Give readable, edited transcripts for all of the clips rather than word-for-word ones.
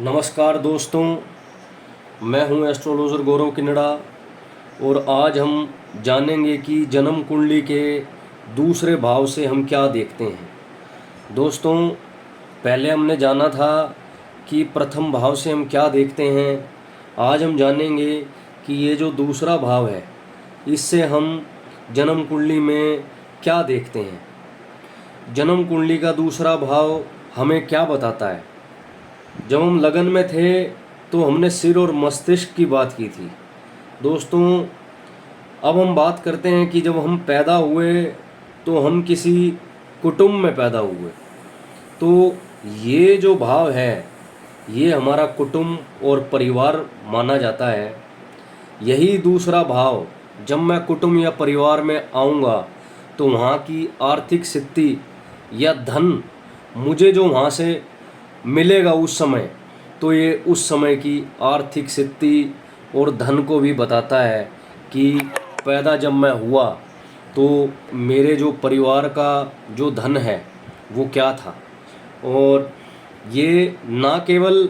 नमस्कार दोस्तों, मैं हूं एस्ट्रोलॉजर गौरव किनड़ा और आज हम जानेंगे कि जन्म कुंडली के दूसरे भाव से हम क्या देखते हैं। दोस्तों, पहले हमने जाना था कि प्रथम भाव से हम क्या देखते हैं। आज हम जानेंगे कि ये जो दूसरा भाव है इससे हम जन्म कुंडली में क्या देखते हैं। जन्म कुंडली का दूसरा भाव हमें क्या बताता है। जब हम लगन में थे तो हमने सिर और मस्तिष्क की बात की थी। दोस्तों, अब हम बात करते हैं कि जब हम पैदा हुए तो हम किसी कुटुंब में पैदा हुए, तो ये जो भाव है ये हमारा कुटुंब और परिवार माना जाता है। यही दूसरा भाव जब मैं कुटुंब या परिवार में आऊँगा तो वहाँ की आर्थिक स्थिति या धन मुझे जो वहाँ से मिलेगा उस समय, तो ये उस समय की आर्थिक स्थिति और धन को भी बताता है कि पैदा जब मैं हुआ तो मेरे जो परिवार का जो धन है वो क्या था। और ये ना केवल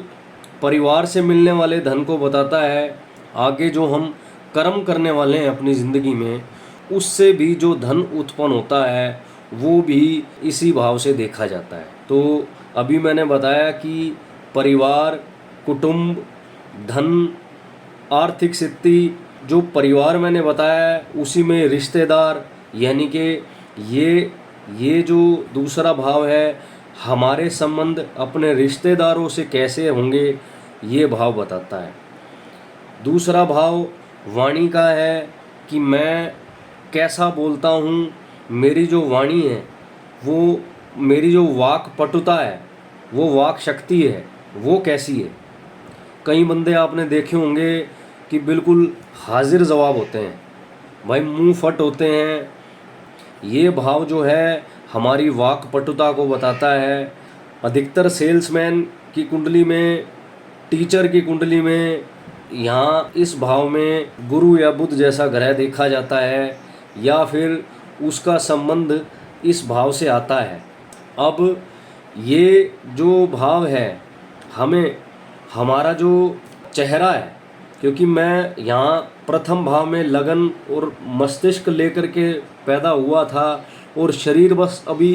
परिवार से मिलने वाले धन को बताता है, आगे जो हम कर्म करने वाले हैं अपनी ज़िंदगी में उससे भी जो धन उत्पन्न होता है वो भी इसी भाव से देखा जाता है। तो अभी मैंने बताया कि परिवार, कुटुंब, धन, आर्थिक स्थिति, जो परिवार मैंने बताया है उसी में रिश्तेदार, यानी कि ये जो दूसरा भाव है हमारे संबंध अपने रिश्तेदारों से कैसे होंगे ये भाव बताता है। दूसरा भाव वाणी का है कि मैं कैसा बोलता हूँ, मेरी जो वाणी है वो, मेरी जो वाक पटुता है, वो वाक शक्ति है, वो कैसी है। कई बंदे आपने देखे होंगे कि बिल्कुल हाजिर जवाब होते हैं, भाई मुंह फट होते हैं। ये भाव जो है हमारी वाक पटुता को बताता है। अधिकतर सेल्समैन की कुंडली में, टीचर की कुंडली में, यहाँ इस भाव में गुरु या बुध जैसा ग्रह देखा जाता है या फिर उसका संबंध इस भाव से आता है। अब ये जो भाव है हमें हमारा जो चेहरा है, क्योंकि मैं यहाँ प्रथम भाव में लगन और मस्तिष्क लेकर के पैदा हुआ था और शरीर बस अभी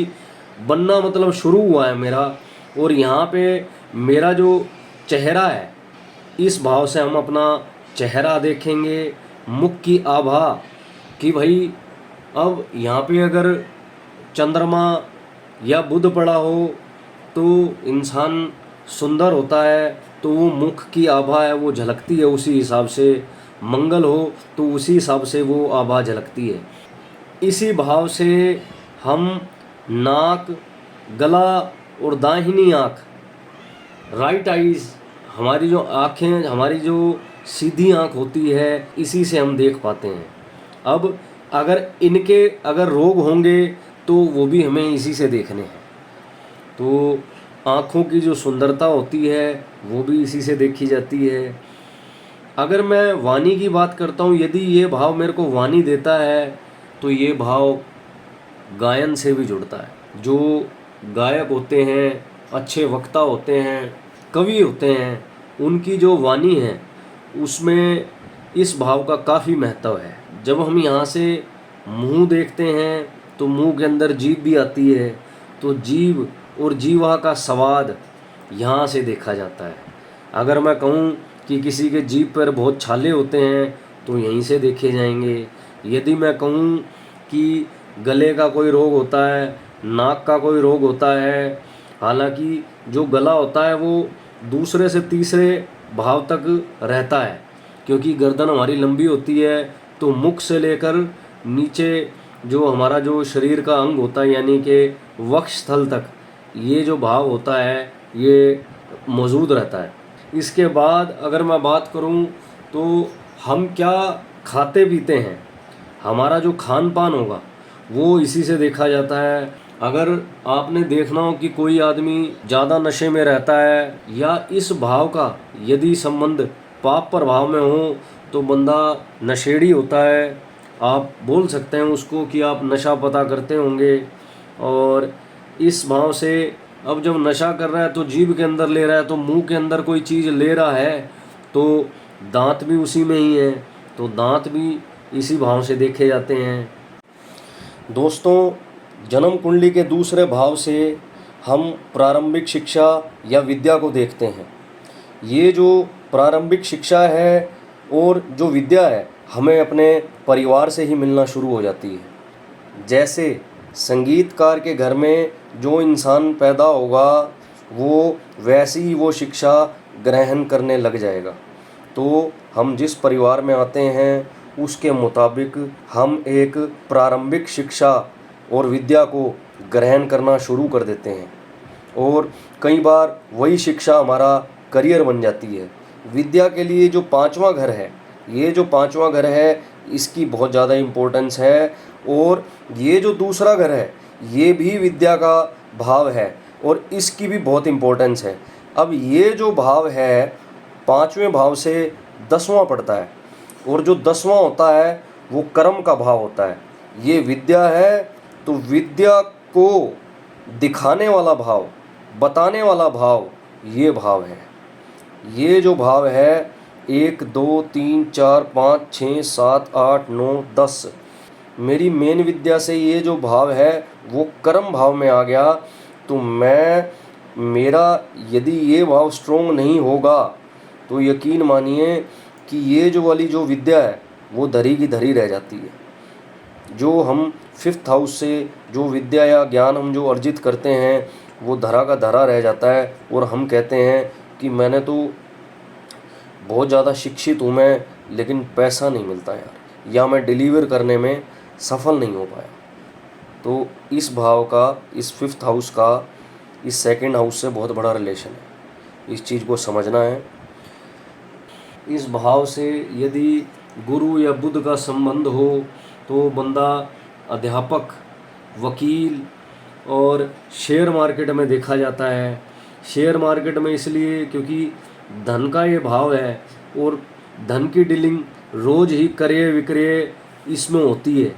बनना मतलब शुरू हुआ है मेरा, और यहाँ पे मेरा जो चेहरा है इस भाव से हम अपना चेहरा देखेंगे, मुख की आभा कि भाई अब यहाँ पे अगर चंद्रमा या बुध पड़ा हो तो इंसान सुंदर होता है, तो वो मुख की आभा है वो झलकती है उसी हिसाब से। मंगल हो तो उसी हिसाब से वो आभा झलकती है। इसी भाव से हम नाक, गला और दाहिनी आँख, राइट आइज़, हमारी जो आँखें, हमारी जो सीधी आँख होती है इसी से हम देख पाते हैं। अब अगर रोग होंगे तो वो भी हमें इसी से देखने हैं। तो आँखों की जो सुंदरता होती है वो भी इसी से देखी जाती है। अगर मैं वाणी की बात करता हूँ, यदि ये भाव मेरे को वाणी देता है तो ये भाव गायन से भी जुड़ता है। जो गायक होते हैं, अच्छे वक्ता होते हैं, कवि होते हैं, उनकी जो वाणी है उसमें इस भाव का काफ़ी महत्व है। जब हम यहाँ से मुंह देखते हैं तो मुंह के अंदर जीभ भी आती है, तो जीभ और जीवा का स्वाद यहाँ से देखा जाता है। अगर मैं कहूँ कि किसी के जीभ पर बहुत छाले होते हैं तो यहीं से देखे जाएंगे। यदि मैं कहूँ कि गले का कोई रोग होता है, नाक का कोई रोग होता है, हालांकि जो गला होता है वो दूसरे से तीसरे भाव तक रहता है, क्योंकि गर्दन हमारी लंबी होती है, तो मुख से लेकर नीचे जो हमारा जो शरीर का अंग होता है यानी कि वक्ष स्थल तक ये जो भाव होता है ये मौजूद रहता है। इसके बाद अगर मैं बात करूं तो हम क्या खाते पीते हैं, हमारा जो खान पान होगा वो इसी से देखा जाता है। अगर आपने देखना हो कि कोई आदमी ज़्यादा नशे में रहता है या इस भाव का यदि संबंध पाप प्रभाव में हो तो बंदा नशेड़ी होता है। आप बोल सकते हैं उसको कि आप नशा पता करते होंगे। और इस भाव से अब जब नशा कर रहा है तो जीभ के अंदर ले रहा है, तो मुंह के अंदर कोई चीज़ ले रहा है तो दांत भी उसी में ही है, तो दांत भी इसी भाव से देखे जाते हैं। दोस्तों, जन्म कुंडली के दूसरे भाव से हम प्रारंभिक शिक्षा या विद्या को देखते हैं। ये जो प्रारंभिक शिक्षा है और जो विद्या है, हमें अपने परिवार से ही मिलना शुरू हो जाती है। जैसे संगीतकार के घर में जो इंसान पैदा होगा वो वैसी ही वो शिक्षा ग्रहण करने लग जाएगा। तो हम जिस परिवार में आते हैं उसके मुताबिक हम एक प्रारंभिक शिक्षा और विद्या को ग्रहण करना शुरू कर देते हैं, और कई बार वही शिक्षा हमारा करियर बन जाती है। विद्या के लिए जो पांचवा घर है, ये जो पांचवा घर है इसकी बहुत ज़्यादा इम्पोर्टेंस है, और ये जो दूसरा घर है ये भी विद्या का भाव है और इसकी भी बहुत इम्पोर्टेंस है। अब ये जो भाव है पांचवें भाव से 10वां पड़ता है, और जो 10वां होता है वो कर्म का भाव होता है। ये विद्या है, तो विद्या को दिखाने वाला भाव, बताने वाला भाव ये भाव है। ये जो भाव है 1 2 3 4 5 6 7 8 9 10, मेरी मेन विद्या से ये जो भाव है वो कर्म भाव में आ गया। तो मेरा यदि ये भाव स्ट्रोंग नहीं होगा तो यकीन मानिए कि ये जो वाली जो विद्या है वो धरी की धरी रह जाती है। जो हम 5th हाउस से जो विद्या या ज्ञान हम जो अर्जित करते हैं वो धरा का धरा रह जाता है, और हम कहते हैं कि मैंने तो बहुत ज़्यादा शिक्षित हूँ मैं, लेकिन पैसा नहीं मिलता यार, या मैं डिलीवर करने में सफल नहीं हो पाया। तो इस भाव का, इस 5th हाउस का इस 2nd हाउस से बहुत बड़ा रिलेशन है, इस चीज़ को समझना है। इस भाव से यदि गुरु या बुद्ध का संबंध हो तो बंदा अध्यापक, वकील और शेयर मार्केट में देखा जाता है। शेयर मार्केट में इसलिए क्योंकि धन का ये भाव है, और धन की डीलिंग रोज़ ही क्रय विक्रय इसमें होती है।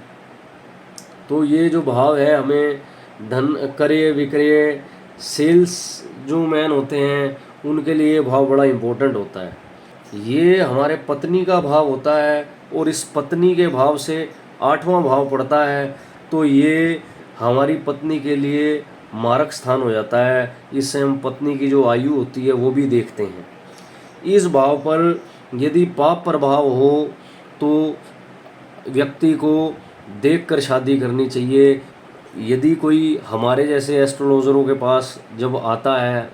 तो ये जो भाव है हमें धन क्रय विक्रय, सेल्स जो मैन होते हैं उनके लिए ये भाव बड़ा इम्पोर्टेंट होता है। ये हमारे पत्नी का भाव होता है, और इस पत्नी के भाव से 8वां भाव पड़ता है, तो ये हमारी पत्नी के लिए मारक स्थान हो जाता है। इससे हम पत्नी की जो आयु होती है वो भी देखते हैं। इस भाव पर यदि पाप प्रभाव हो तो व्यक्ति को देखकर शादी करनी चाहिए। यदि कोई हमारे जैसे एस्ट्रोलॉजरों के पास जब आता है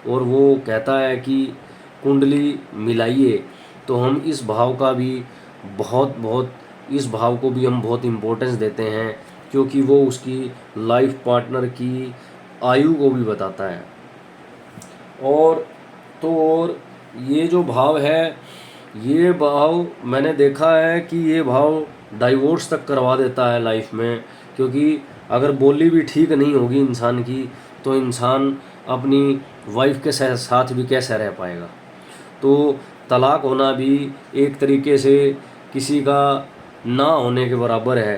और वो कहता है कि कुंडली मिलाइए, तो हम इस भाव का भी इस भाव को भी हम बहुत इम्पोर्टेंस देते हैं, क्योंकि वो उसकी लाइफ पार्टनर की आयु को भी बताता है। और ये जो भाव है, ये भाव मैंने देखा है कि ये भाव डाइवोर्स तक करवा देता है लाइफ में, क्योंकि अगर बोली भी ठीक नहीं होगी इंसान की तो इंसान अपनी वाइफ के साथ भी कैसे रह पाएगा। तो तलाक होना भी एक तरीके से किसी का ना होने के बराबर है।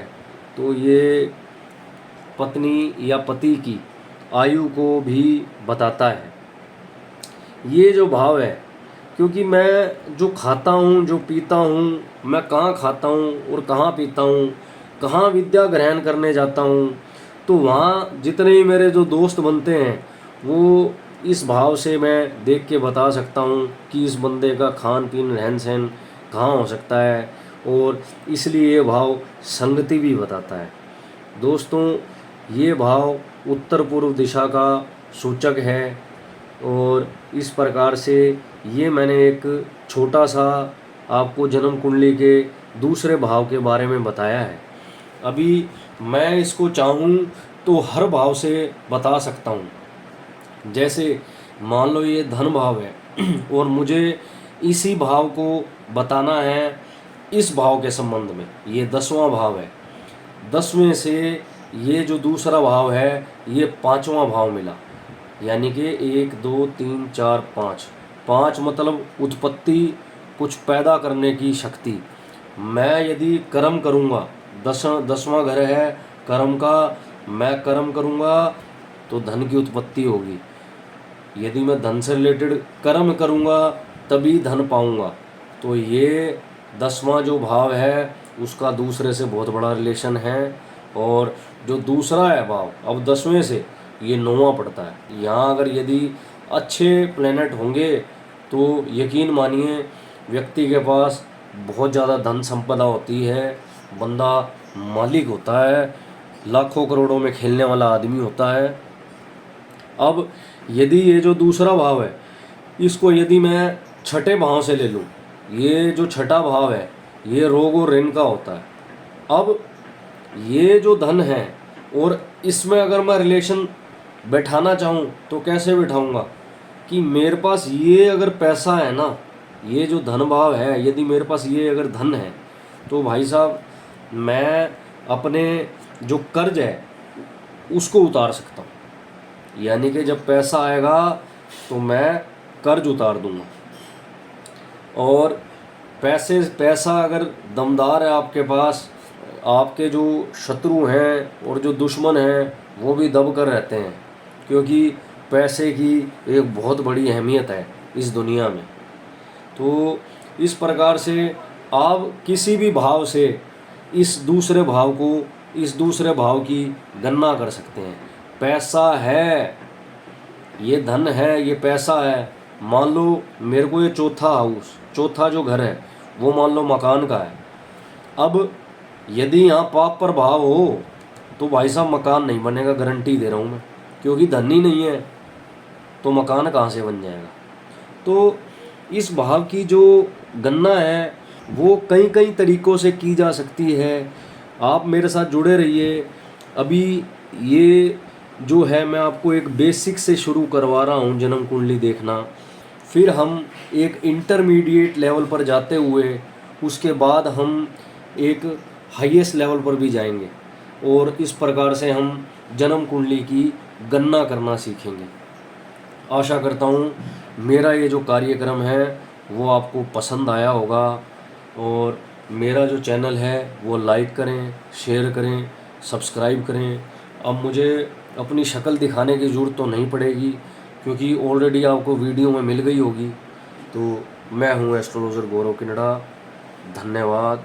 तो ये पत्नी या पति की आयु को भी बताता है ये जो भाव है, क्योंकि मैं जो खाता हूँ, जो पीता हूँ, मैं कहाँ खाता हूँ और कहाँ पीता हूँ, कहाँ विद्या ग्रहण करने जाता हूँ, तो वहाँ जितने ही मेरे जो दोस्त बनते हैं वो इस भाव से मैं देख के बता सकता हूँ कि इस बंदे का खान पीन रहन सहन कहाँ हो सकता है, और इसलिए ये भाव संगति भी बताता है। दोस्तों, ये भाव उत्तर पूर्व दिशा का सूचक है, और इस प्रकार से ये मैंने एक छोटा सा आपको जन्म कुंडली के दूसरे भाव के बारे में बताया है। अभी मैं इसको चाहूँ तो हर भाव से बता सकता हूँ। जैसे मान लो ये धन भाव है और मुझे इसी भाव को बताना है इस भाव के संबंध में, ये 10वां भाव है। 10वें से ये जो दूसरा भाव है ये 5वां भाव मिला, यानी कि 1 2 3 4 5 मतलब उत्पत्ति, कुछ पैदा करने की शक्ति। मैं यदि कर्म करूँगा, 10वां घर है कर्म का, मैं कर्म करूँगा तो धन की उत्पत्ति होगी। यदि मैं धन से रिलेटेड कर्म करूँगा तभी धन पाऊँगा। तो ये 10वां जो भाव है उसका दूसरे से बहुत बड़ा रिलेशन है। और जो दूसरा है भाव अब 10वें से ये 9वां पड़ता है। यहाँ अगर यदि अच्छे प्लैनेट होंगे तो यकीन मानिए व्यक्ति के पास बहुत ज़्यादा धन संपदा होती है, बंदा मालिक होता है, लाखों करोड़ों में खेलने वाला आदमी होता है। अब यदि ये जो दूसरा भाव है इसको यदि मैं छठे भाव से ले लूँ, ये जो छठा भाव है ये रोग और ऋण का होता है। अब ये जो धन है और इसमें अगर मैं रिलेशन बैठाना चाहूँ तो कैसे बैठाऊँगा कि मेरे पास ये अगर पैसा है ना, ये जो धन भाव है, यदि मेरे पास ये अगर धन है तो भाई साहब मैं अपने जो कर्ज है उसको उतार सकता हूँ। यानी कि जब पैसा आएगा तो मैं कर्ज उतार दूंगा। और पैसा अगर दमदार है आपके पास, आपके जो शत्रु हैं और जो दुश्मन हैं वो भी दब कर रहते हैं, क्योंकि पैसे की एक बहुत बड़ी अहमियत है इस दुनिया में। तो इस प्रकार से आप किसी भी भाव से इस दूसरे भाव की गणना कर सकते हैं। पैसा है, ये धन है, ये पैसा है। मान लो मेरे को ये चौथा जो घर है वो मान लो मकान का है। अब यदि यहाँ पाप पर भाव हो तो भाई साहब मकान नहीं बनेगा, गारंटी दे रहा हूँ मैं, क्योंकि धन ही नहीं है तो मकान कहाँ से बन जाएगा। तो इस भाव की जो गणना है वो कई तरीक़ों से की जा सकती है। आप मेरे साथ जुड़े रहिए। अभी ये जो है मैं आपको एक बेसिक से शुरू करवा रहा हूँ जन्म कुंडली देखना, फिर हम एक इंटरमीडिएट लेवल पर जाते हुए उसके बाद हम एक हाईएस्ट लेवल पर भी जाएंगे और इस प्रकार से हम जन्म कुंडली की गणना करना सीखेंगे। आशा करता हूँ मेरा ये जो कार्यक्रम है वो आपको पसंद आया होगा। और मेरा जो चैनल है वो लाइक करें, शेयर करें, सब्सक्राइब करें। अब मुझे अपनी शक्ल दिखाने की ज़रूरत तो नहीं पड़ेगी, क्योंकि ऑलरेडी आपको वीडियो में मिल गई होगी। तो मैं हूँ एस्ट्रोलॉजर गौरव किनड़ा। धन्यवाद।